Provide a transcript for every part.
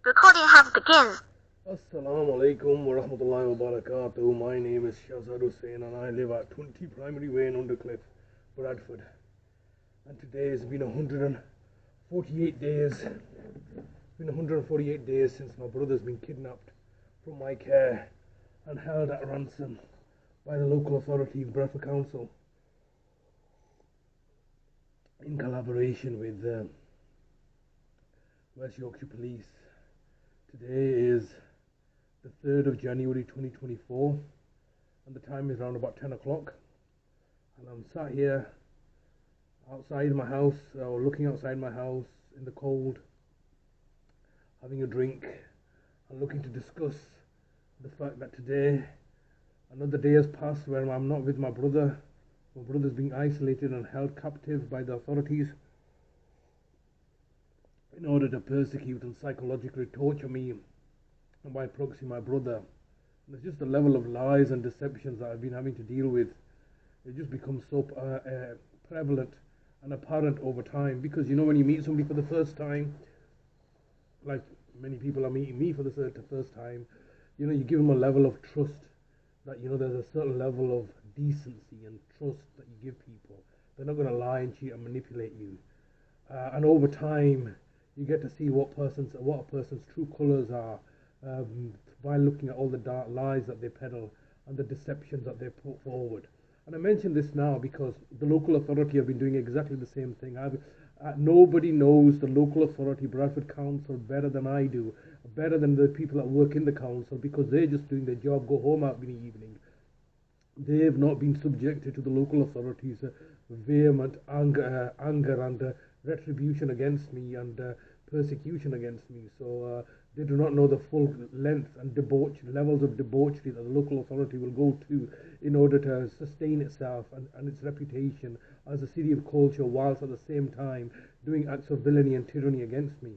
Recording has begun. Assalamu alaikum wa rahmatullahi wa barakatuh. My name is Shahzad Hussain and I live at 20 Primary Way in Undercliff, Bradford. And today has been 148 days. It's been 148 days since my brother's been kidnapped from my care and held at ransom by the local authority, Bradford Council, in collaboration with West Yorkshire Police. Today is the 3rd of January 2024 and the time is around about 10 o'clock, and I'm sat here outside my house, or looking outside my house in the cold, having a drink and looking to discuss the fact that today another day has passed where I'm not with my brother. My brother's being isolated and held captive by the authorities in order to persecute and psychologically torture me, and by proxy my brother. And it's just the level of lies and deceptions that I've been having to deal with. It just becomes so prevalent and apparent over time, because when you meet somebody for the first time, like many people are meeting me for the first time, you give them a level of trust that there's a certain level of decency and trust that you give people. They're not going to lie and cheat and manipulate you. And over time, you get to see what a person's true colours are, by looking at all the dark lies that they peddle and the deceptions that they put forward. And I mention this now because the local authority have been doing exactly the same thing. Nobody knows the local authority, Bradford Council, better than I do, better than the people that work in the council, because they're just doing their job, go home out in the evening. They have not been subjected to the local authorities' vehement anger and retribution against me and persecution against me. So they do not know the full length and levels of debauchery that the local authority will go to in order to sustain itself and its reputation as a city of culture, whilst at the same time doing acts of villainy and tyranny against me.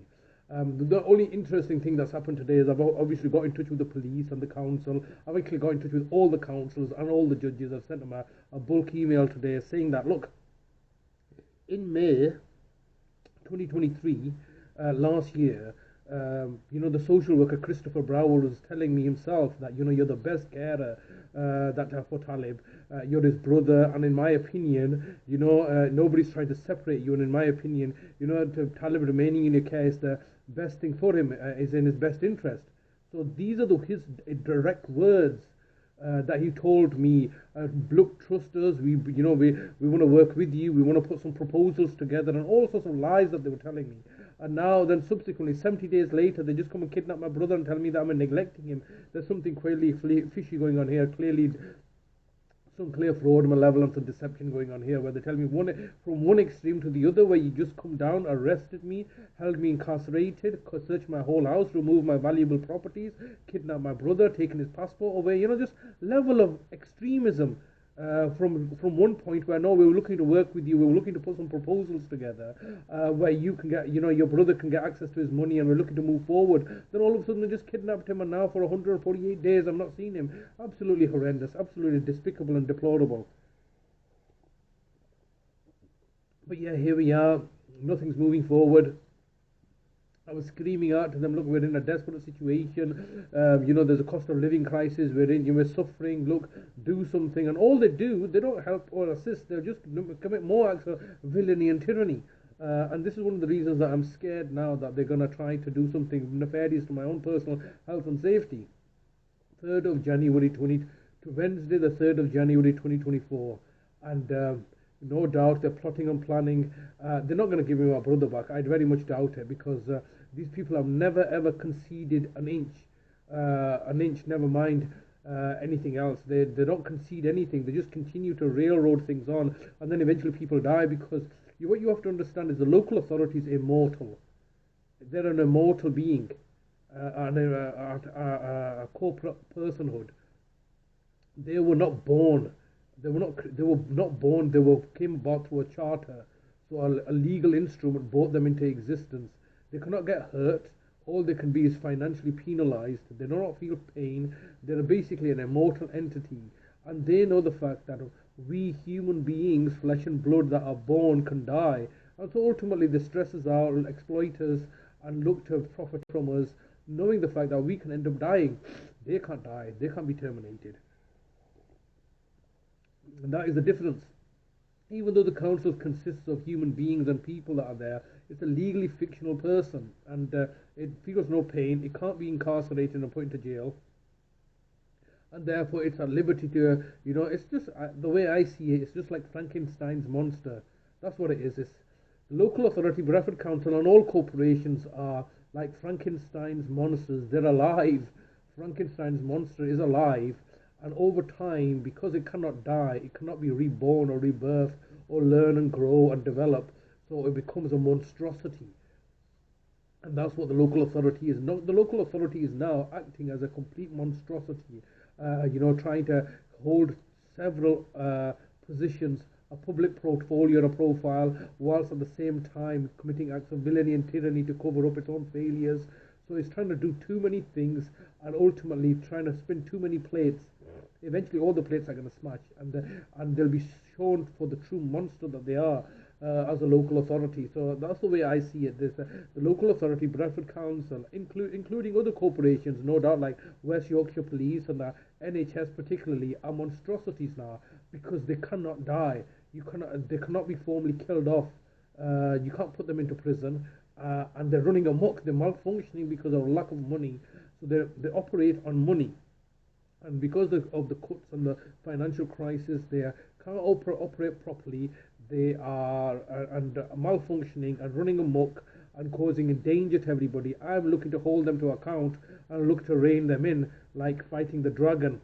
The only interesting thing that's happened today is I've obviously got in touch with the police and the council. I've actually got in touch with all the councils and all the judges. I've sent them a bulk email today saying that, look, in May 2023, last year, the social worker Christopher Brower was telling me himself that you're the best carer for Talib. You're his brother, and in my opinion, nobody's trying to separate you. And in my opinion, Talib remaining in your care is the best thing for him, is in his best interest. So these are his direct words. That he told me, look, trust us, we want to work with you, we want to put some proposals together, and all sorts of lies that they were telling me. And now then subsequently 70 days later, they just come and kidnap my brother and tell me that I'm neglecting him. There's something clearly fishy going on here, clearly some clear fraud, malevolence and deception going on here, where they tell me from one extreme to the other, where you just come down, arrested me, held me incarcerated, searched my whole house, removed my valuable properties, kidnapped my brother, taken his passport away, just level of extremism. From one point where no, we were looking to work with you, we were looking to put some proposals together, where you can get, your brother can get access to his money, and we're looking to move forward. Then all of a sudden they just kidnapped him, and now for 148 days I've not seen him. Absolutely horrendous, absolutely despicable and deplorable. But yeah, here we are. Nothing's moving forward. I was screaming out to them, look, we're in a desperate situation. There's a cost of living crisis. We're suffering. Look, do something. And all they do, they don't help or assist. They'll just commit more acts of villainy and tyranny. And this is one of the reasons that I'm scared now that they're going to try to do something nefarious to my own personal health and safety. 3rd of January Wednesday, the 3rd of January 2024. And no doubt they're plotting and planning. They're not going to give me my brother back. I very much doubt it, because these people have never ever conceded an inch, never mind anything else. They don't concede anything. They just continue to railroad things on, and then eventually people die, because what you have to understand is the local authority is immortal. They're an immortal being, and a corporate personhood. They were not born. They were not born. Came about through a charter. So a legal instrument brought them into existence. They cannot get hurt. All they can be is financially penalized. They do not feel pain. They're basically an immortal entity. And they know the fact that we human beings, flesh and blood that are born, can die. And so ultimately the stresses are exploiters and look to profit from us knowing the fact that we can end up dying. They can't die, they can't be terminated. And that is the difference. Even though the council consists of human beings and people that are there, it's a legally fictional person, and it feels no pain, it can't be incarcerated and put into jail, and therefore it's at liberty to, it's just, the way I see it, it's just like Frankenstein's monster. That's what it is. It's the local authority, Bradford Council, and all corporations are like Frankenstein's monsters. They're alive. Frankenstein's monster is alive, and over time, because it cannot die, it cannot be reborn or rebirthed or learn and grow and develop, so it becomes a monstrosity. And that's what the local authority is. No, the local authority is now acting as a complete monstrosity, trying to hold several positions, a public portfolio and a profile, whilst at the same time committing acts of villainy and tyranny to cover up its own failures. So it's trying to do too many things and ultimately trying to spin too many plates. Eventually all the plates are going to smash, and they'll be shown for the true monster that they are as a local authority. So that's the way I see it. There's the local authority, Bradford Council, including other corporations, no doubt, like West Yorkshire Police and the NHS particularly, are monstrosities now because they cannot die. They cannot be formally killed off. You can't put them into prison, and they're running amok. They're malfunctioning because of lack of money. So they operate on money. And because of the cuts and the financial crisis, they can't operate properly. They are malfunctioning and running amok and causing danger to everybody. I'm looking to hold them to account and look to rein them in, like fighting the dragon.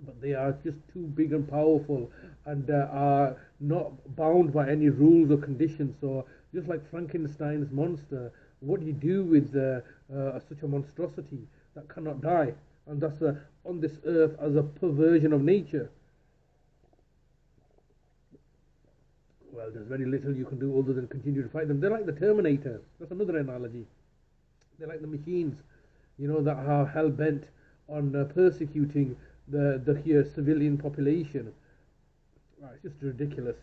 But they are just too big and powerful, and are not bound by any rules or conditions. So just like Frankenstein's monster, what do you do with such a monstrosity that cannot die? And that's on this earth as a perversion of nature. Well, there's very little you can do other than continue to fight them. They're like the Terminator. That's another analogy. They're like the machines, that are hell-bent on persecuting the here civilian population. It's just ridiculous.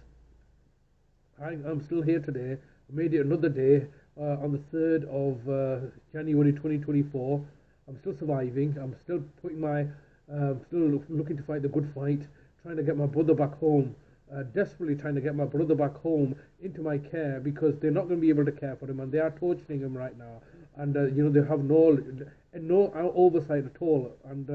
I'm still here today. I made it another day on the 3rd of January 2024. I'm still surviving. I'm still still looking to fight the good fight, trying to get my brother back home. Desperately trying to get my brother back home into my care, because they're not going to be able to care for him, and they are torturing him right now. And they have no oversight at all. And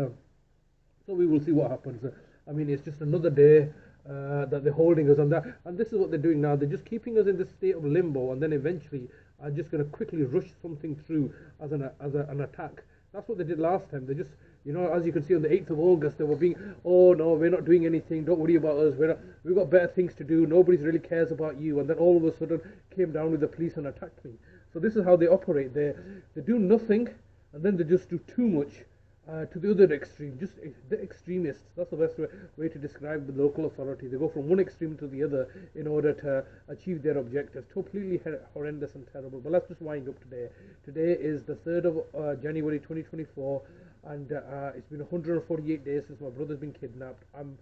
so we will see what happens. It's just another day that they're holding us on that, and this is what they're doing now. They're just keeping us in this state of limbo, and then eventually are just going to quickly rush something through as an attack. That's what they did last time. They just, as you can see on the 8th of August, they were being, oh no, we're not doing anything, don't worry about us, we've got better things to do, nobody really cares about you, and then all of a sudden came down with the police and attacked me. So this is how they operate. They do nothing, and then they just do too much to the other extreme. Just the extremists. That's the best way to describe the local authority. They go from one extreme to the other in order to achieve their objectives. Completely horrendous and terrible. But let's just wind up today. Today is the 3rd of January 2024, and it's been 148 days since my brother's been kidnapped. I'm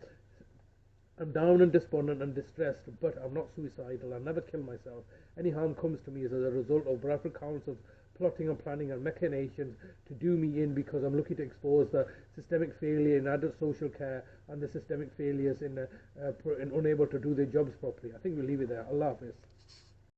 down and despondent and distressed, but I'm not suicidal. I'll never kill myself. Any harm comes to me as a result of Bradford Council's plotting and planning and machinations to do me in, because I'm looking to expose the systemic failure in adult social care and the systemic failures in unable to do their jobs properly. I think we'll leave it there. Allah Hafiz.